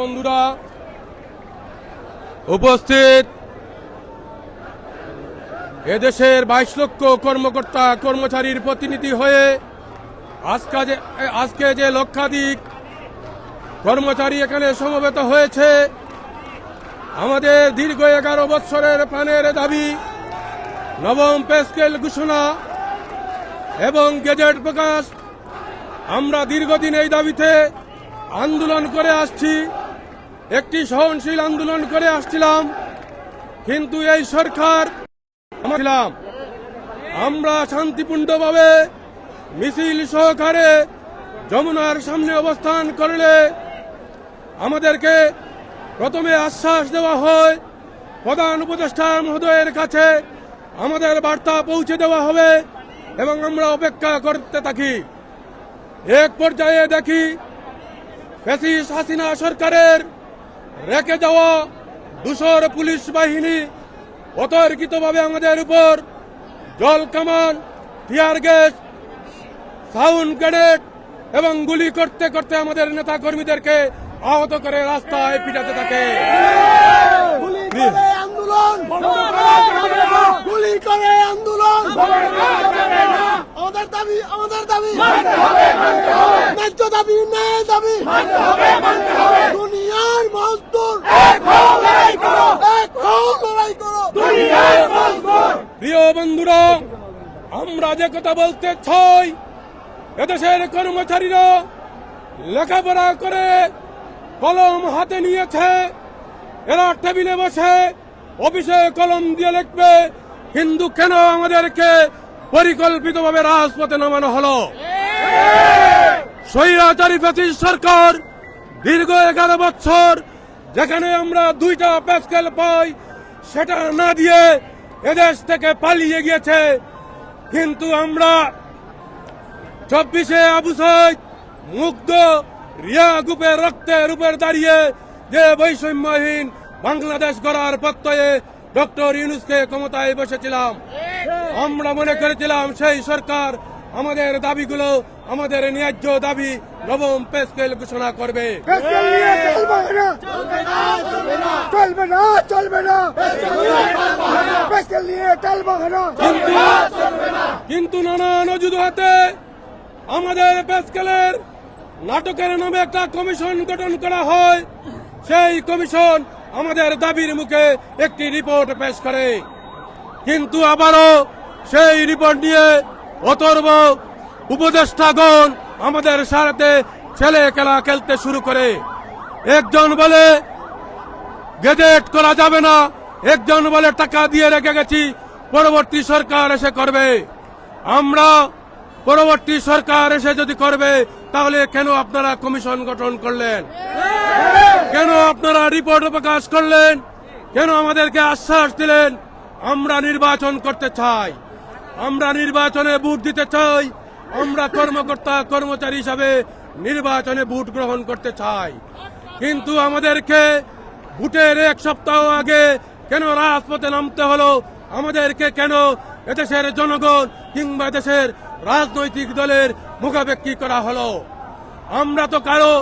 বন্ধুরা উপস্থিত, এদেশের 22 লক্ষ কর্মকর্তা কর্মচারীর প্রতিনিধি হয়ে আজকে যে লক্ষাধিক কর্মচারী এখানে সমবেত হয়েছে, আমাদের দীর্ঘ 11 বৎসরের প্রাণের দাবি নবম পে স্কেল ঘোষণা এবং গেজেট প্রকাশ। আমরা দীর্ঘদিন এই দাবিতে আন্দোলন করে আসছি, একটি সহনশীল আন্দোলন করে আসছিলাম, কিন্তু এই সরকার আমরা শান্তিপূর্ণভাবে মিছিল সহকারে যমুনার সামনে অবস্থান করলে আমাদেরকে প্রথমে আশ্বাস দেওয়া হয়, প্রধান উপদেষ্টা মহোদয়ের কাছে আমাদের বার্তা পৌঁছে দেওয়া হবে এবং আমরা অপেক্ষা করতে থাকি। এক পর্যায়ে দেখি ফ্যাসিস্ট হাসিনা সরকারের রেখে যাওয়া ধূসর পুলিশ বাহিনী অতর্কিতভাবে আমাদের উপর জল কামান, টিয়ার গ্যাস, সাউন্ড গ্রেনেড এবং গুলি করতে করতে আমাদের নেতা কর্মীদেরকে আহত করে রাস্তায় পিটাতে থাকে। প্রিয় বন্ধুরা, আমরা যে কথা বলতে চাই, এদেশের কর্মচারীরা লেখাপড়া করে কলম হাতে নিয়েছে, এরা টেবিলে বসে অফিসে কলম দিয়ে লিখবে, কিন্তু কেন আমাদেরকে পরিকল্পিতভাবে রাজপথে নামানো হলো? স্বৈরাচারী ফ্যাসিস্ট সরকার দীর্ঘ 11 বছর যেখানে আমরা 2টা পে স্কেল পাই, সেটা না দিয়ে এদেশ থেকে পালিয়ে গিয়েছে। কিন্তু আমরা 24শে আবু সাইদ, মুগ্ধ, রিয়া গ্রুপের রক্তের উপর দাঁড়িয়ে যে বৈষম্যহীন বাংলাদেশ গড়ার প্রত্যয়ে ডক্টর ইউনূসকে ক্ষমতায় বসেছিলাম, আমরা মনে করেছিলাম সেই সরকার আমাদের দাবিগুলো, আমাদের ন্যায্য দাবি নবম পে স্কেল ঘোষণা করবে। কিন্তু নানান অজুহাতে আমাদের পে স্কেলের নাটকের নামে একটা কমিশন গঠন করা হয়। সেই কমিশন আমাদের দাবির মুখে একটি রিপোর্ট পেশ করে, কিন্তু আবারও সেই রিপোর্ট নিয়ে অথর্ব উপদেষ্টাগণ আমাদের সাথে ছেলে খেলা খেলতে শুরু করে। একজন বলে গেজেট করা যাবে না, একজন বলে টাকা দিয়ে রেখে গেছি, পরবর্তী সরকার এসে করবে। আমরা পরবর্তী সরকার এসে যদি করবে, তাহলে কেন আপনারা কমিশন গঠন করলেন? কেন আপনারা রিপোর্ট প্রকাশ করলেন? কেন আমাদেরকে আশ্বাস দিলেন? আমরা নির্বাচন করতে চাই, আমরা নির্বাচনে ভোট দিতে চাই, আমরা কর্মকর্তা কর্মচারী হিসাবে নির্বাচনে ভোট গ্রহণ করতে চাই, কিন্তু আমাদেরকে ভোটের 1 সপ্তাহ আগে কেন রাজপথে নামতে হলো? আমাদেরকে কেন এদেশের জনগণ কিংবা দেশের রাজনৈতিক দলের মুখাপেক্ষী করা হলো? আমরা তো কারো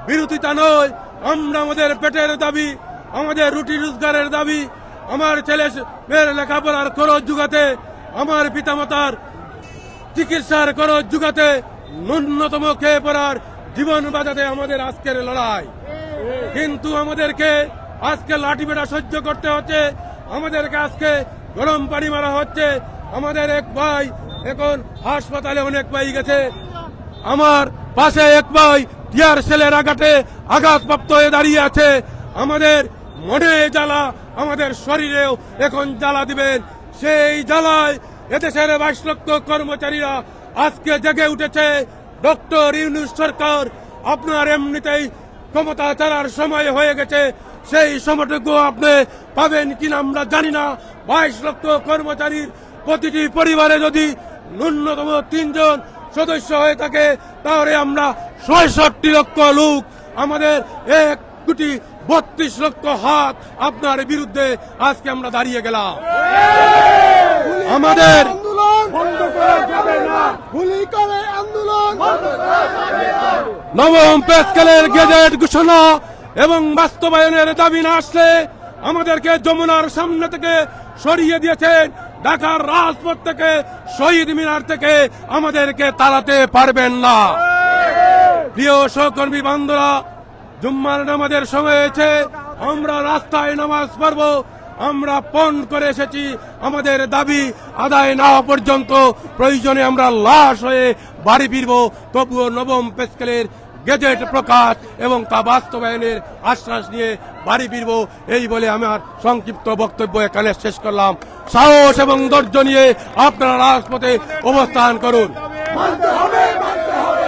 বিরোধিতা নয়, আমরা আমাদের পেটের দাবি, আমাদের রুটি রোজগারের দাবি, আমার ছেলে মেয়ের লেখাপড়ার খরচ জুগাতে, আমার পিতামাতার চিকিৎসার খরচ জুগাতে, ন্যূনতম খেয়ে পড়ার জীবন বাঁচাতে আমাদের আজকের লড়াই। কিন্তু আমাদেরকে আজকে লাঠিপেটা সহ্য করতে হচ্ছে, আমাদেরকে আজকে গরম পানি মারা হচ্ছে। আমাদের এক ভাই এখন হাসপাতালে অনেক ভাই গেছে, আমার পাশে এক ভাই টিয়ার সেলের আঘাতে আঘাতপ্রাপ্ত হয়ে দাঁড়িয়ে আছে। আমাদের মনে জ্বালা, আমাদের শরীরেও এখন জ্বালা দিবেন। সেই জ্বালায় এদেশের 22 লক্ষ কর্মচারীরা আজকে জেগে উঠেছে। ডক্টর ইউনূস সরকার, আপনার এমনিতেই ক্ষমতা ছাড়ার সময় হয়ে গেছে, সেই সময়টুকু আপনি পাবেন কিনা আমরা জানি না। 22 লক্ষ কর্মচারীর প্রতিটি পরিবারে যদি ন্যূনতম 3 জন সদস্য হয়ে থাকে, তাহলে আমরা 66 লক্ষ লোক, আমাদের 1,32 লক্ষ হাত আপনার বিরুদ্ধে আজকে আমরা দাঁড়িয়ে গেলাম। আমাদের নবম পে স্কেলের গেজেট ঘোষণা এবং বাস্তবায়নের দাবি না আসলে আমাদেরকে যমুনার সামনে থেকে সরিয়ে দিয়েছেন, ঢাকার রাজপথ থেকে, শহীদ মিনার থেকে আমাদেরকে তাড়াতে পারবেন না। প্রিয় সহকর্মী বান্ধবরা, জুম্মার নামাজের সময় হয়েছে, আমরা রাস্তায় নামাজ পড়ব। আমরা পণ করে এসেছি, আমাদের দাবি আদায় না হওয়া পর্যন্ত প্রয়োজনে আমরা লাশ হয়ে বাড়ি ফিরব। তবুও নবম পে স্কেলের গেজেট প্রকাশ এবং তা বাস্তবায়নের আশ্বাস নিয়ে বাড়ি ফিরব। এই বলে আমার সংক্ষিপ্ত বক্তব্য এখানে শেষ করলাম। সাহস এবং ধৈর্য নিয়ে আপনারা রাজপথে অবস্থান করুন। মানতে হবে, মানতে হবে,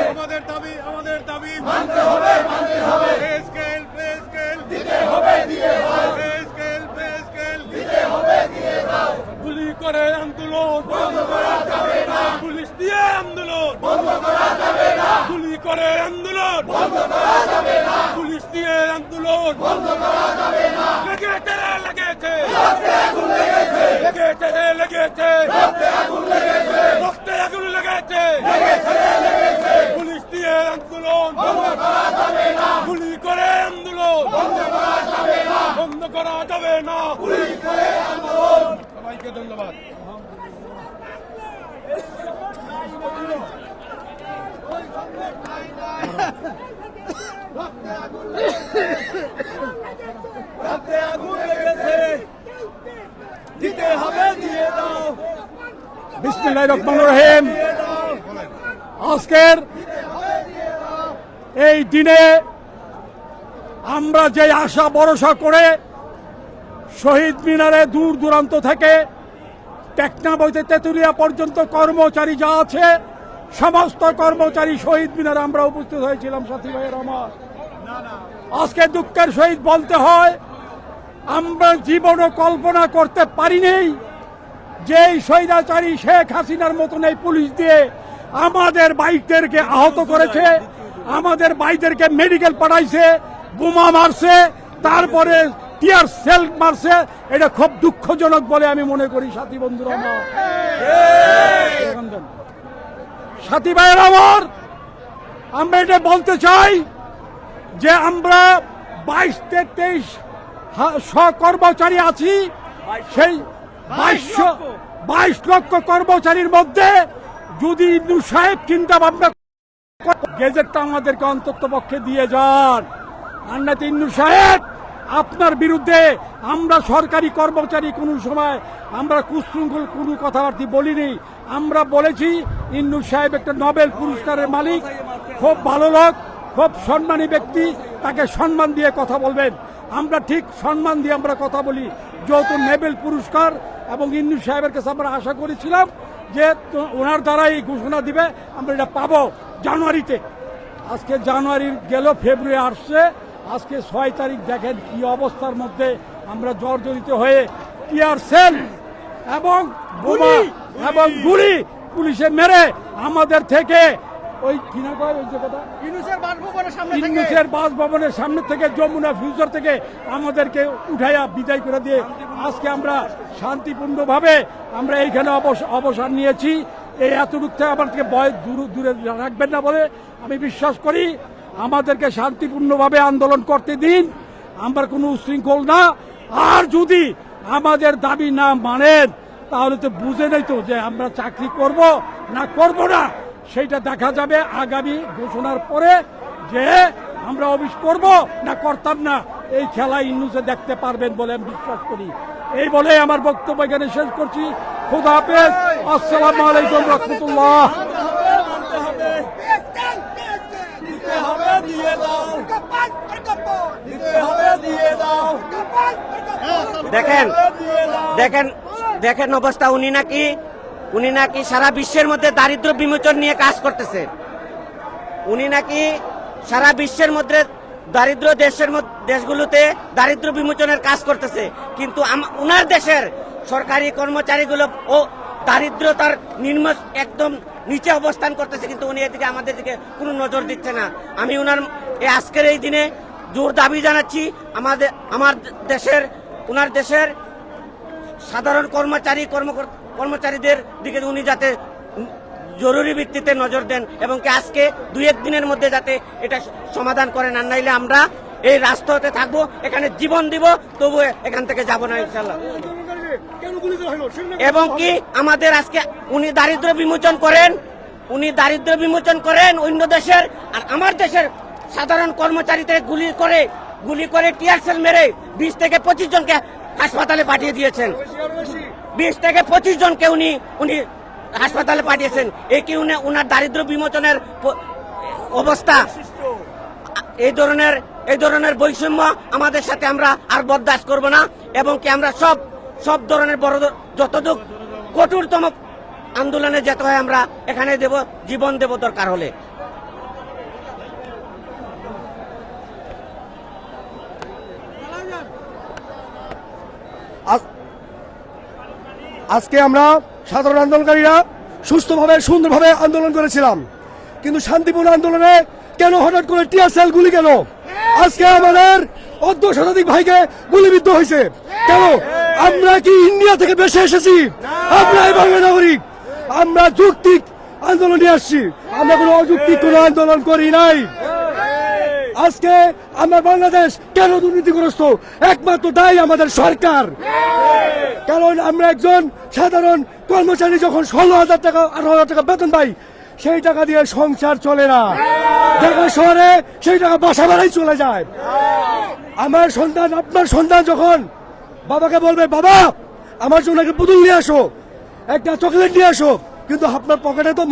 আমাদের দাবি মানতে হবে, মানতে হবে, পে স্কেল দিতে হবে, দিয়ে দাও, পে স্কেল দিতে হবে, দিয়ে দাও, গুলি করে আন্দোলন বন্ধ করা যাবে না, পুলিশ দিয়ে আন্দোলন, বন্ধ করা যাবে না, গুলি করে আন্দোলন, বন্ধ করা যাবে না, পুলিশ দিয়ে আন্দোলন, বন্ধ করা যাবে না, লেগেছে লেগেছে রক্তে আগুন লেগেছে, লেগেছে লেগেছে রক্তে আগুন লেগেছে, রক্তে আগুন লেগেছে, লেগেছে, লেগেছে, পুলিশ দিয়ে আন্দোলন, বন্ধ করা যাবে না, গুলি করে আন্দোলন, বন্ধ করা যাবে না, বন্ধ করা যাবে না। পুলিশ করে আন্দোলন। সবাইকে ধন্যবাদ। রক্তে আগুন লেগেছে, দিতে হবে, দিয়ে দাও, বিসমিল্লাহির রহমানির রহিম। আজকের এই দিনে আমরা যে আশা ভরসা করে শহীদ মিনারে দূর দূরান্ত থেকে টেকনা বইতে তেতুলিয়া পর্যন্ত কর্মচারী যা আছে সমস্ত কর্মচারী শহীদ মিনারে আমরা উপস্থিত হয়েছিলাম। সাথী ভাইয়ের আমার, আজকে দুঃখের সহিত বলতে হয় আমরা জীবনও কল্পনা করতে পারিনি যেই স্বৈরাচারী শেখ হাসিনার মতন এই পুলিশ দিয়ে আমাদের বাইকদেরকে আহত করেছে, আমাদের বাইকদেরকে মেডিকেল পাঠাইছে, বোমা মারছে, তারপরে টিয়ার সেল মারছে। এটা খুব দুঃখজনক বলে আমি মনে করি। সাথী বন্ধুরা আমার, সাথী ভাইয়ের আমার, আমরা এটা বলতে চাই যে আমরা 22-23 কর্মচারী আছি, সেই 22 লক্ষ কর্মচারীর মধ্যে যদি ইন্নু সাহেব চিন্তা ভাবনা গেজেটটা আমাদেরকে অন্তত পক্ষে দিয়ে যান। আন্নাতে ইন্নু সাহেব, আপনার বিরুদ্ধে আমরা সরকারি কর্মচারী কোনো সময় আমরা কুশৃঙ্খল কোনো কথাবার্তা বলিনি। আমরা বলেছি ইন্নু সাহেব একটা নোবেল পুরস্কারের মালিক, খুব ভালো লোক, খুব সম্মানী ব্যক্তি, তাকে সম্মান দিয়ে কথা বলবেন। আমরা ঠিক সম্মান দিয়ে আমরা কথা বলি। যেহেতু নোবেল পুরস্কার এবং ইন্নু সাহেবের কাছে আমরা আশা করেছিলাম যে ওনার দ্বারা এই ঘোষণা দিবে, আমরা এটা পাবো জানুয়ারিতে। আজকে জানুয়ারির গেল, ফেব্রুয়ারি আসছে, আজকে 6 তারিখ। দেখেন কি অবস্থার মধ্যে আমরা জর্জরিত হয়ে টিয়ার সেল এবং বোমা এবং গুলি পুলিশে মেরে আমাদের থেকে ওই কিনা কয় ওই জায়গাটা ইউনুসের বাসভবনের সামনে থেকে যমুনা ফিউচার থেকে আমাদেরকে উঠাইয়া বিদায় করে দিয়ে আজকে আমরা শান্তিপূর্ণভাবে আমরা এইখানে অবসর নিয়েছি। এই এতটুক থেকে আমাদেরকে ভয় দূরে রাখবেন না বলে আমি বিশ্বাস করি। আমাদেরকে শান্তিপূর্ণভাবে আন্দোলন করতে দিন, আমরা কোনো উশৃঙ্খল না। আর যদি আমাদের দাবি না মানেন তাহলে তো বুঝে নেই তো যে আমরা চাকরি করব না করব না, সেইটা দেখা যাবে আগামী ঘোষণার পরে যে আমরা অফিস করব না করতাম না। এই খেলা ইন্নুসে দেখতে পারবেন বলে আমি বিশ্বাস করি। এই বলে আমার বক্তব্য এখানে শেষ করছি। খুদা হাফেজ, আসসালামু আলাইকুম রহমতুল্লাহ। দিতে হবে, দিয়ে দাও, দিতে হবে, দিয়ে দাও, দেখেন দিয়ে দাও। দেখেন দেখেন অবস্থা। উনি নাকি সারা বিশ্বের মধ্যে দারিদ্র বিমোচন নিয়ে কাজ করতেছে। উনি নাকি সারা বিশ্বের মধ্যে দারিদ্র দেশগুলোতে দারিদ্র বিমোচনের কাজ করতেছে, কিন্তু উনার দেশের সরকারি কর্মচারীগুলো ও দারিদ্রতার নিম্ন একদম নিচে অবস্থান করতেছে, কিন্তু উনি এদিকে আমাদের দিকে কোনো নজর দিচ্ছে না। আমি আজকের এই দিনে জোর দাবি জানাচ্ছি উনার দেশের সাধারণ কর্মচারীদের দিকে উনি যাতে জরুরি ভিত্তিতে নজর দেন এবং আজকে 2-1 দিনের মধ্যে যাতে এটা সমাধান করেন। আর নাইলে আমরা এই রাস্তাতে থাকবো, এখানে জীবন দিব, তবু এখান থেকে যাব না ইনশাল্লাহ। এবং কি আমাদের আজকে উনি দারিদ্র বিমোচন করেন অন্য দেশের, আর আমার দেশের সাধারণ কর্মচারীদের গুলি করে টিয়ার সেল মেরে 20 থেকে 25 জনকে হাসপাতালে পাঠিয়ে দিয়েছেন। 20 থেকে 25 জনকে উনি হাসপাতালে পাঠিয়েছেন। এই কি উনার দারিদ্র বিমোচনের অবস্থা? এই ধরনের বৈষম্য আমাদের সাথে আমরা আর বরদাস্ত করব না, এবং কি আমরা সব ধরনের বড় যতটুক কঠোরতম আন্দোলনে যেতে হয় আমরা এখানে দেব, জীবন দেব দরকার হলে। আজকে আমরা সাধারণ আন্দোলনকারীরা সুস্থভাবে সুন্দরভাবে আন্দোলন করেছিলাম, কিন্তু শান্তিপূর্ণ আন্দোলনে কেন হঠাৎ করে টিয়ার সেল গুলি কেন? আজকে আমাদের ১০ শতাধিক ভাইকে গুলিবিদ্ধ হয়েছে কেন? আমরা কি ইন্ডিয়া থেকে বেশি এসেছি? আমরা এই বাংলা নাগরিক, আমরা যৌক্তিক আন্দোলন নিয়ে আসছি, আমরা কোনো অযৌক্তিক কোনো আন্দোলন করি নাই। আজকে আমার বাংলাদেশ কেন দুর্নীতিগ্রস্ত? একমাত্র দায়ী আমাদের সরকার। কারণ আমরা একজন সাধারণ কর্মচারী যখন 16,000 টাকা 18,000 টাকা বেতন পাই, সেই টাকা দিয়ে সংসার চলে না। ঢাকা শহরে সেই টাকা বাসা ভাড়াই চলে যায়। আমার সন্তান, আপনার সন্তান যখন বাবাকে বলবে, বাবা আমার জন্য একটা পুতুল নিয়ে আসো, একটা চকলেট নিয়ে আসো, কিন্তু আপনার পকেটে তো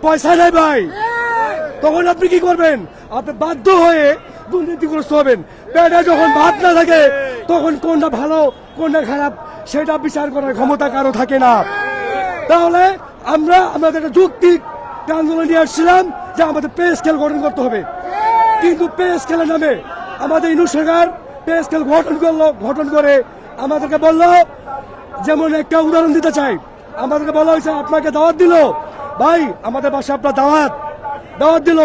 পয়সা নেই ভাই, তখন আপনি কি করবেন? আপনি বাধ্য হয়ে দুর্নীতিগ্রস্ত হবেন। পেটে যখন ভাত না থাকে তখন কোনটা ভালো কোনটা খারাপ সেটা বিচার করার ক্ষমতা কারো থাকে না। তাহলে আমরা আমাদের একটা যৌক্তিক আন্দোলন নিয়ে আসছিলাম যে আমাদের পে স্কেল গঠন করতে হবে, কিন্তু পে স্কেলের নামে আমাদের ইনু সরকার পে স্কেল গঠন করে আমাদেরকে বললো, যেমন একটা উদাহরণ দিতে চাই, আমাদেরকে বলা হয়েছে আপনাকে দাওয়াত দিল, ভাই আমাদের বাসায় আপনার দাওয়াত দিল,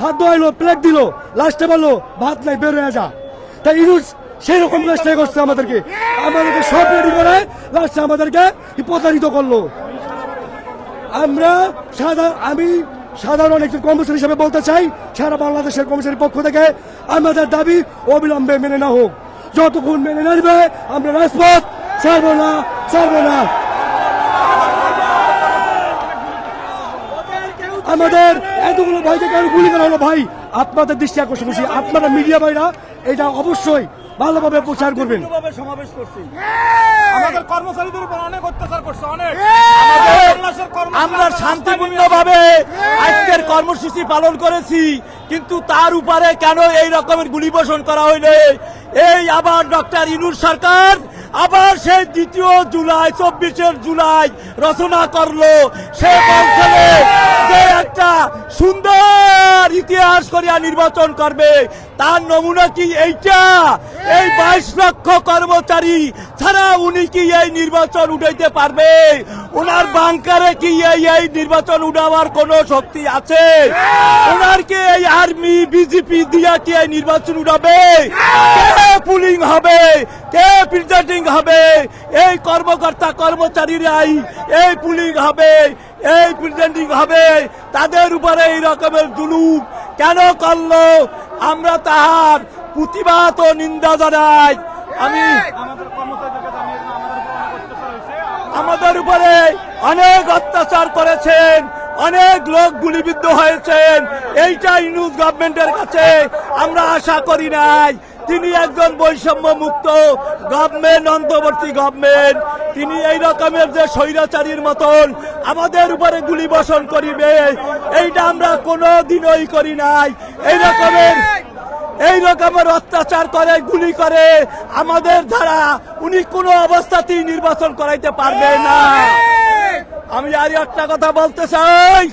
হাত ধোয়াইলো, প্লেট দিল, লাস্টে বললো ভাত নাই, বের হয়ে যা। তাই ইউনুস সেই রকম চেষ্টা করছে আমাদেরকে সব রেডি করে লাস্টে আমাদেরকে প্রতারিত করলো। আমি সাধারণ একজন কর্মচারী হিসেবে বলতে চাই, সারা বাংলাদেশের কর্মচারীর পক্ষ থেকে আমাদের দাবি অবিলম্বে মেনে না হোক। যতক্ষণ মেনে নেবে আমরা রাজপথ ছাড়বো না। আমাদের এতগুলো ভাইকে কেন গুলি করা হলো? ভাই আপনাদের দৃষ্টি আকর্ষণ করছি, আপনারা মিডিয়া ভাইরা এটা অবশ্যই ভালোভাবে প্রচার করবেন। সমাবেশ করছি, আমাদের কর্মচারীদের উপর অনেক অত্যাচার করছে, অনেক। আমরা শান্তিপূর্ণভাবে আজকের কর্মসূচি পালন করেছি, কিন্তু তার উপরে কেন এই রকমের গুলিবর্ষণ করা হইলে? এই আবার ডক্টর ইনুস সরকার আবার সেই 24 জুলাই রচনা করলো, সে বলছে যে একটা সুন্দর ইতিহাস করিয়া নির্বাচন করবে। তার নমুনা কি এইটা? এই 22 লক্ষ কর্মচারী ছাড়া উনি কি এই নির্বাচন উঠাইতে পারবে? ওনার বাংকারে কি এই নির্বাচন উঠাবার কোন শক্তি আছে? ওনার কি এই আর্মি বিজেপি দিয়া কি এই নির্বাচন উঠাবে? কে পুলিং হবে, কে প্রিজাইডিং হবে? এই কর্মকর্তা কর্মচারীরাই এই পুলিং হবে, এই প্রিজাইডিং হবে। তাদের উপরে এই রকমের জুলুম কেন করলো? আমরা তাহার প্রতিবাদ ও নিন্দা জানাই। আমাদের উপরে অনেক অত্যাচার করেছেন, অনেক লোক গুলিবিদ্ধ হয়েছেন। এইটা ইউনুস গভর্নমেন্টের কাছে আমরা আশা করি নাই। তিনি একজন বৈষম্য মুক্ত গভর্নমেন্ট, অন্তর্বর্তী গভর্নমেন্ট। তিনি এই রকমের যে স্বৈরাচারীর মতন আমাদের উপরে গুলিবর্ষণ করিবে, এইটা আমরা কোনোদিনই করি নাই। এই রকমের অত্যাচার করে, গুলি করে আমাদের দ্বারা উনি কোনো অবস্থাতেই নির্বাচন করাইতে পারবে না। আমি আর একটা কথা বলতে চাই,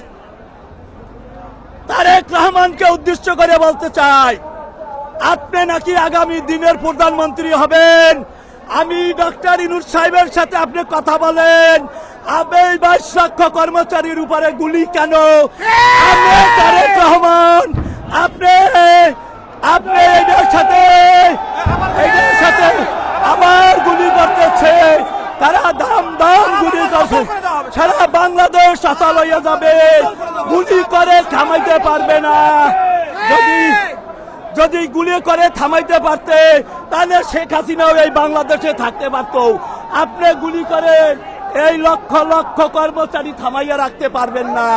তারেক রহমানকে উদ্দেশ্য করে বলতে চাই, আপনি নাকি আগামী দিনের প্রধানমন্ত্রী হবেন। আমি ডক্টর ইনুস সাহেবের সাথে আপনি কথা বলেন, আপনি 22 লক্ষ কর্মচারীর উপরে গুলি কেন? আপনি তারেক রহমান, আপনি এদের সাথে আবার গুলি করতেছে, তারা দাম গুলি করছে, সারা বাংলাদেশ আসাল হয়ে যাবে, গুলি করে থামাইতে পারবে না। যদি গুলি করে থামাইতে পারতে তাহলে শেখ হাসিনাও এই বাংলাদেশে থাকতে পারত। আপনি গুলি করে এই লক্ষ লক্ষ কর্মচারী থামাইয়া রাখতে পারবেন না।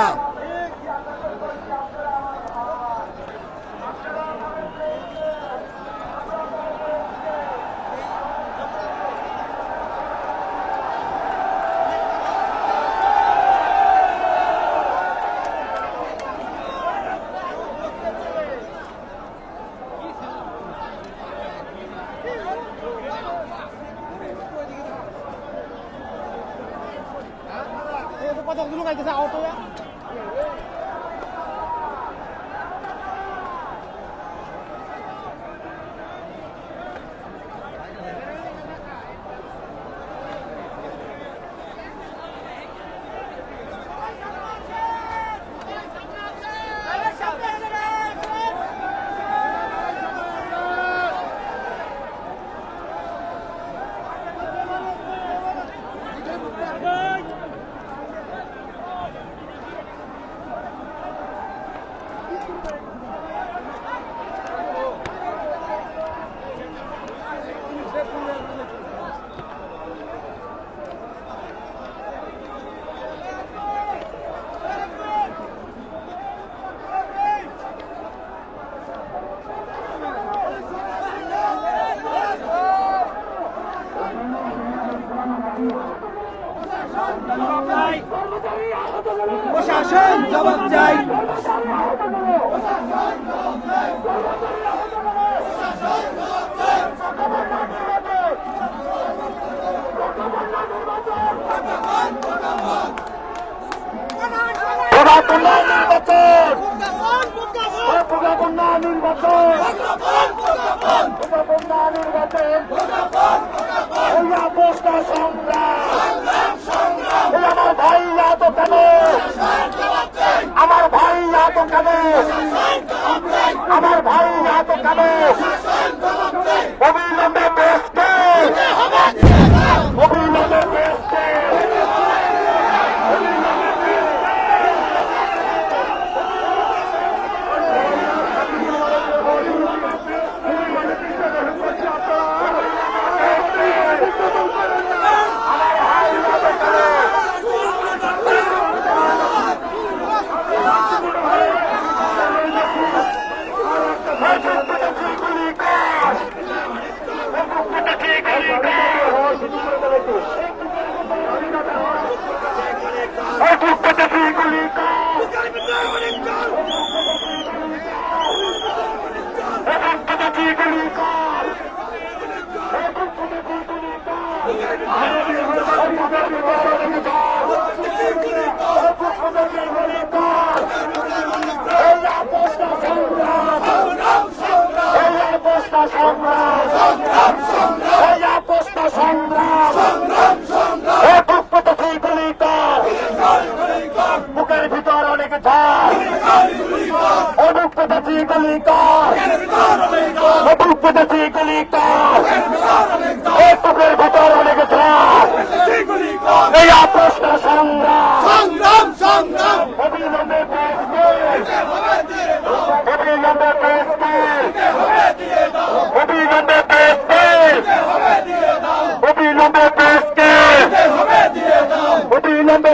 প্রশাসন জবাব চাই। আমার ভাই তো কেন অবিলম্বে দেশকে বুকের ভিতর অনেক ঝড় অনুপ্রদাসী গুলিকার অনুপ্রদাসী গুলিকার বুকের ভিতর অনেক ঝড় এই প্রশ্ন সংগ্রাম অবিলম্বে অবিলম্বে অবিলম্বে অবিলম্বে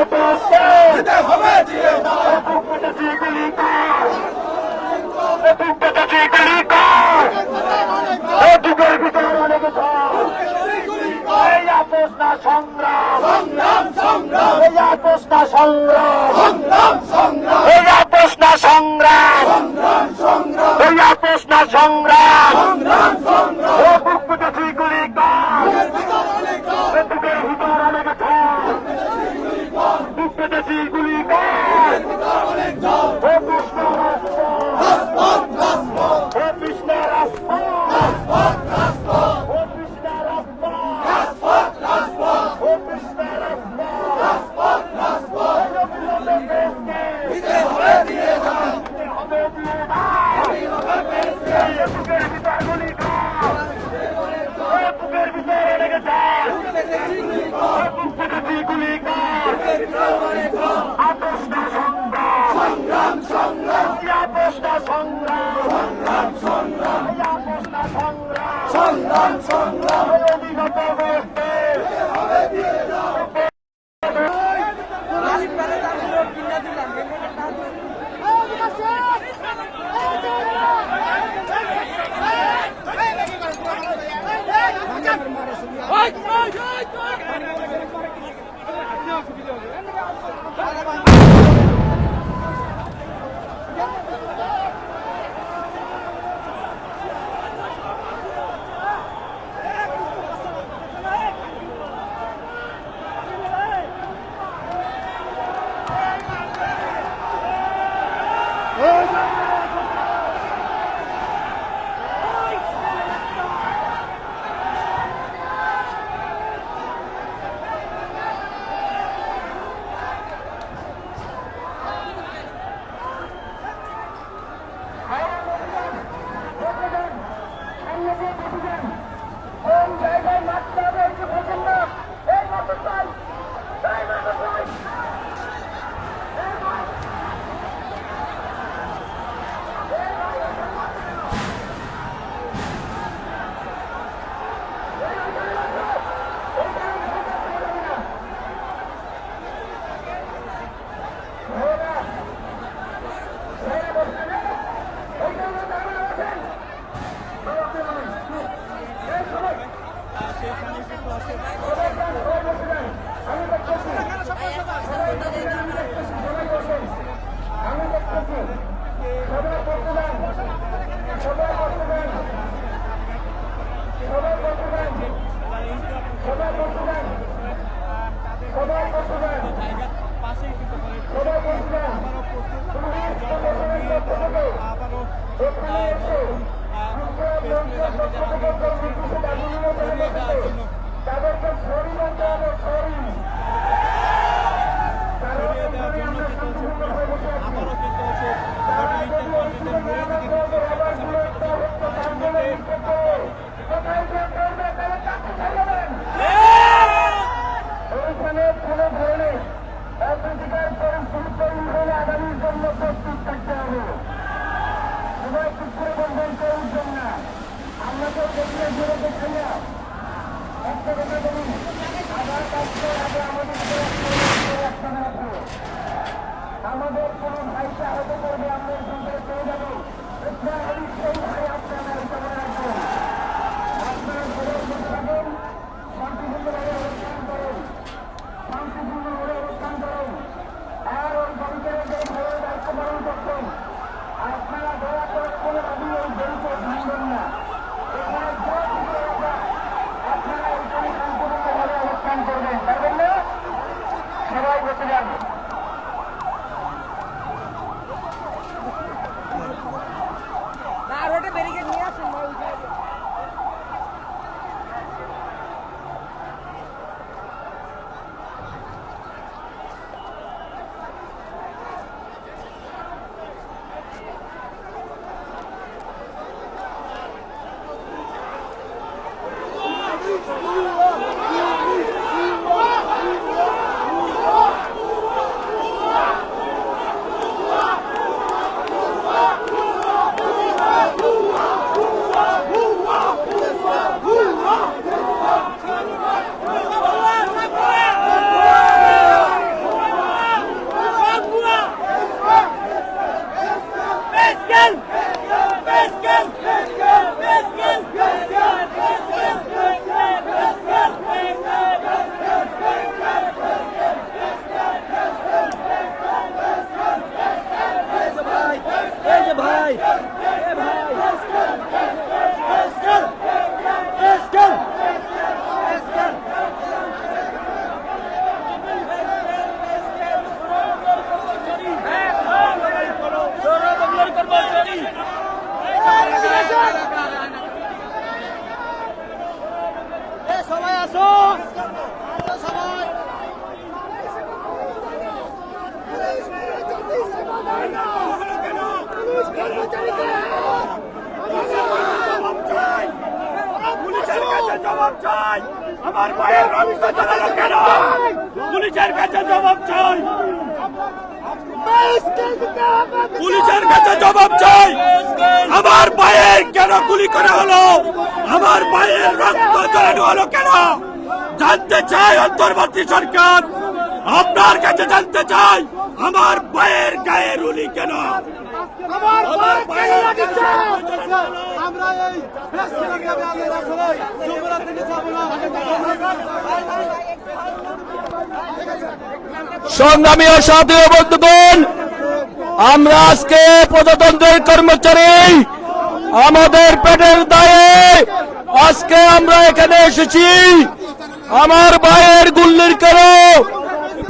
America! অবিনত দেশকে কোন জায়গায় মারতে হবে একটু বলছেন না এই মাত্র চাই এই মাত্র চাই তাদেরকে ছড়ি বলতে হবে ছড়ি ওইখানে কোনো ধরনের অপ্রীতিকর পরিস্থিতি তৈরি হলে আগামীর জন্য প্রস্তুত থাকতে হবে। সবাই চুপ করে বলবেন কেউ উঠবেন না। আমরা কেউ দেখলে জোরে দেখছি না। একটা কথা বলুন, আবার কাজকে আগে আমাদের আমাদের কোনো ভাইকে আহত করবে আমরা এখান থেকে পেয়ে যাবো। আমি সেই ভাই আপনারা এটা মনে রাখবেন। আপনারা ঘরের মধ্যে থাকুন, শান্তিপূর্ণভাবে অবস্থান করুন, শান্তিপূর্ণভাবে অবস্থান করুন। আর ওই বাড়িতে যে ঘরের দায়িত্ব পালন করছেন আপনারা দয়া করে কোনোভাবেই ওই বাড়িতে ভাঙবেন না। এখানে যা কিছু এলাকা আপনারা এখানে শান্তিপূর্ণভাবে অবস্থান করবেন, পারবেন না? সবাই বসে যান। সবাই আসো। পুলিশের কাছে জবাব চাই। আমার ভাইয়ের অভিযোগ জানালো কেন? পুলিশের কাছে জবাব চাই। পুলিশের কাছে জবাব চাই, আমার ভাইয়ের কেন গুলি করা হলো, আমার ভাইয়ের রক্ত ঝরানো হলো কেন জানতে চাই অন্তর্বর্তী সরকার। আপনার কাছে জানতে চাই আমার ভাইয়ের গায়ে গুলি কেন, আমার ভাইয়ের আমরা এই প্রেস ক্লাবে আগে রাখবো, যুবরাজ থেকে যাব না। সংগ্রামী ও সাথী ও বন্ধুগণ, আমরা আজকে প্রজাতন্ত্রের কর্মচারী, আমাদের পেটের দায়ে আজকে আমরা এখানে এসেছি। আমার ভাইয়ের গুল্লির কেন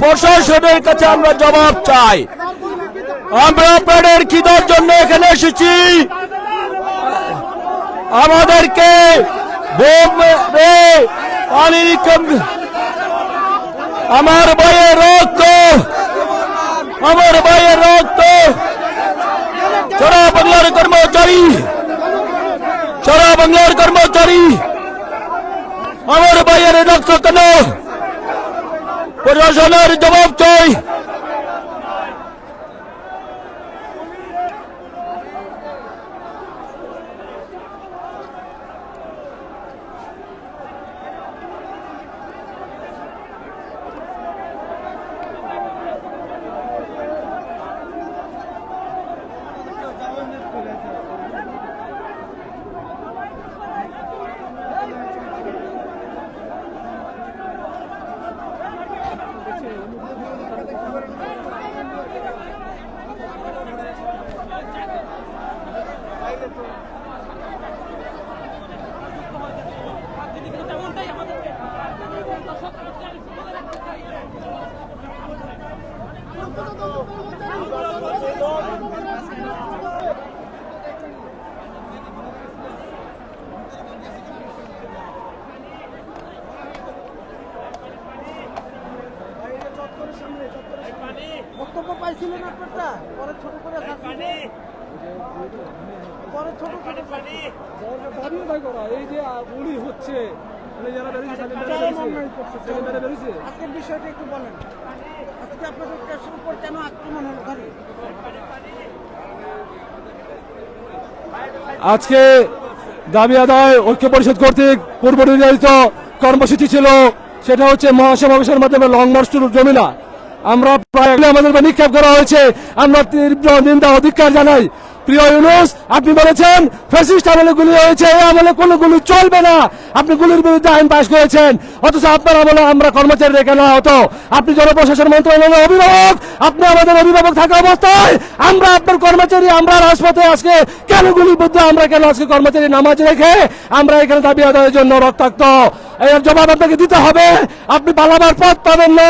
প্রশাসনের কাছে আমরা জবাব চাই। আমরা পেটের খিদার জন্য এখানে এসেছি, আমাদেরকে আমার ভাইয়ের রক্ত, আমার ভাইয়ের রক্ত, সারা বাংলার কর্মচারী, সারা বাংলার কর্মচারী, আমার ভাইয়ের রক্ত কেন প্রশাসনের জবাব চাই। বক্তব্য পাইছিলেন আপনারটা, পরে ছোট করে পরে ছোট করে দাঁড়িয়ে থাকো না, এই যে গুলি হচ্ছে, মানে যারা বেরিয়েছে আজকের বিষয়টা একটু বলেন। আজকে আপনাদের দেশের উপর কেন আক্রমণ হলো ঘরে? আজকে দাবি আদায় ঐক্য পরিষদ কর্তৃক পূর্ব নির্ধারিত কর্মসূচি ছিল, সেটা হচ্ছে মহাসমাবেশের মাধ্যমে লং মার্চ টু যমুনা। আমরা প্রায় আমাদের উপর নিক্ষেপ করা হয়েছে, আমরা তীব্র নিন্দা অধিকার জানাই। প্রিয় ইউনূস, আপনি বলেছেন ফ্যাসিস্ট আমলে গুলি হয়েছে, এই আমলে কোনো গুলি চলবে না, আপনি গুলির বিরুদ্ধে আইন পাশ করেছেন, অথচ আপনার আমলে আমরা কর্মচারী রেখে নেওয়া হতো। আপনি জনপ্রশাসন মন্ত্রণালয়ের অভিভাবক, আপনি আমাদের অভিভাবক থাকা অবস্থায় আমরা আপনার কর্মচারী, আমরা রাজপথে আজকে কেন গুলির বিরুদ্ধে, আমরা কেন আজকে কর্মচারী নামাজ রেখে আমরা এখানে দাবি আদায়ের জন্য রক্তাক্ত, এর জবাব আপনাকে দিতে হবে। আপনি পালাবার পথ পাবেন না।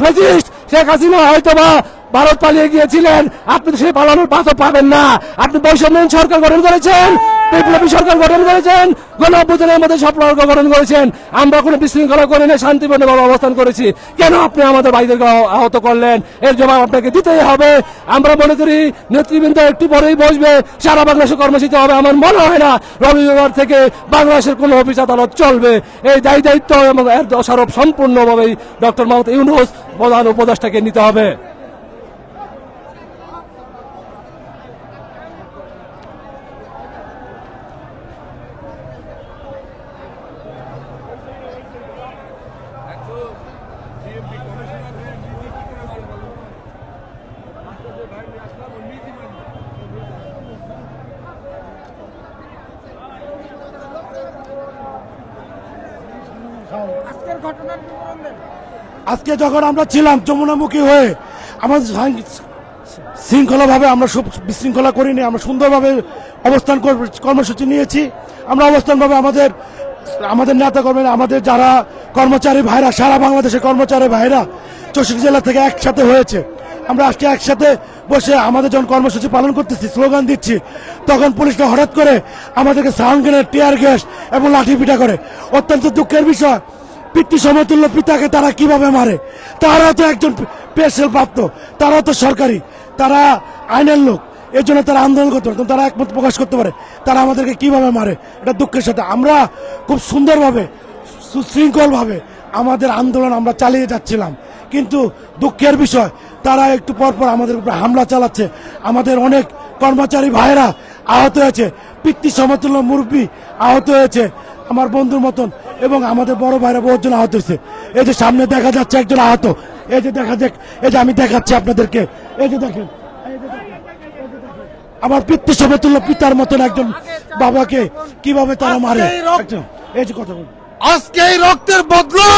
ফ্যাসিস্ট শেখ হাসিনা হয়তোবা ভারত পালিয়ে গিয়েছিলেন, আপনি সেই পালানোর পথও পাবেন না। আপনি বৈষম্যহীন সরকার গঠন করেছেন, বিপ্লবী সরকার গঠন করেছেন, গণ-অভ্যুত্থানের মধ্যে সফল গঠন করেছেন। আমরা কোনো বিশৃঙ্খলা করে না, শান্তিপূর্ণভাবে অবস্থান করেছি। কেন আপনি আমাদের ভাইদেরকে আহত করলেন? এর জবাব আপনাকে দিতেই হবে। আমরা মনে করি নেতৃবৃন্দ একটু পরেই বসবে, সারা বাংলাদেশে কর্মসূচি হবে। আমার মনে হয় না রবিবার থেকে বাংলাদেশের কোনো অফিস আদালত চলবে। এই দায়িত্ব এবং এর দোষারোপ সম্পূর্ণভাবেই ডক্টর মোহাম্মদ ইউনূস প্রধান উপদেষ্টাকে নিতে হবে। আজকের ঘটনার বিবরণ দেন। আজকে যখন আমরা ছিলাম যমুনামুখী হয়ে, আমাদের শৃঙ্খলাভাবে আমরা সব বিশৃঙ্খলা করিনি, আমরা সুন্দরভাবে অবস্থান কর্মসূচি নিয়েছি। আমরা অবস্থানভাবে আমাদের নেতা কর্মীরা, আমাদের যারা কর্মচারী ভাইরা, সারা বাংলাদেশের কর্মচারী ভাইরা 64 জেলা থেকে একসাথে হয়েছে। আমরা আজকে একসাথে বসে আমাদের যখন কর্মসূচি পালন করতেছি, স্লোগান দিচ্ছি, তখন পুলিশরা হঠাৎ করে আমাদেরকে সাউন্ড গ্রেনেড, টিয়ার গ্যাস এবং লাঠি পিটা করে। অত্যন্ত দুঃখের বিষয়, পিতৃ সমতুল্য পিতাকে তারা কিভাবে মারে? তারাও তো একজন পেশাল প্রাপ্ত, তারাও তো সরকারি, তারা আইনের লোক, এর জন্য তারা আন্দোলন করতে পারে, তারা একমত প্রকাশ করতে পারে, তারা আমাদেরকে কিভাবে মারে? এটা দুঃখের সাথে আমরা খুব সুন্দরভাবে, সুশৃঙ্খলভাবে আমাদের আন্দোলন আমরা চালিয়ে যাচ্ছিলাম, কিন্তু দুঃখের বিষয় তারা একটু পর পর আমাদের উপরে হামলা চালাচ্ছে। আমাদের অনেক কর্মচারী ভাইয়েরা আহত হয়েছে, পিতৃ সমতুল্য মুরব্বী আহত হয়েছে আমার বন্ধুর মতন, এবং আমাদের বড় ভাইরা বহুজন আহত হয়েছে। এই যে সামনে দেখা যাচ্ছে একজন আহত, এই যে দেখা যাক, এই যে আমি দেখাচ্ছি আপনাদেরকে, এই যে দেখেন, আমার পিতৃ সমতুল্য পিতার মতন একজন বাবাকে কিভাবে তারা মারে। একজন, এই যে কথা বলুন, আজকে এই রক্তের বদলা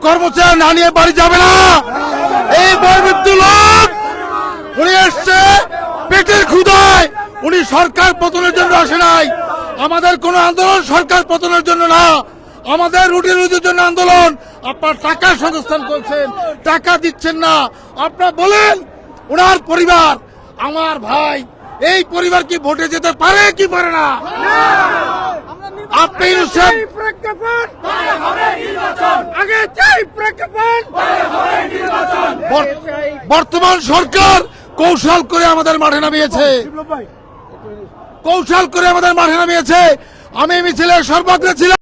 কর্মচারী না নিয়ে বাড়ি যাবে না। এই বয়বৃদ্ধ লোক উনি এসছে পেটের ক্ষুধায়, উনি সরকার পতনের জন্য আসে নাই। আমাদের কোন আন্দোলন সরকার পতনের জন্য না, আমাদের রুটি রুজির জন্য আন্দোলন। আপনার টাকা সংস্থান করছেন, টাকা দিচ্ছেন না। আপনারা বলেন ওনার পরিবার, আমার ভাই, এই পরিবার কি ভোটে যেতে পারে কি পারে না? আপনি ইনসাফ বর্তমান সরকার কৌশল করে আমাদের মাঠে নামিয়েছে, কৌশল করে আমাদের মাঠে নামিয়েছে। আমি মিছিলের সর্বাগ্রে ছিলাম।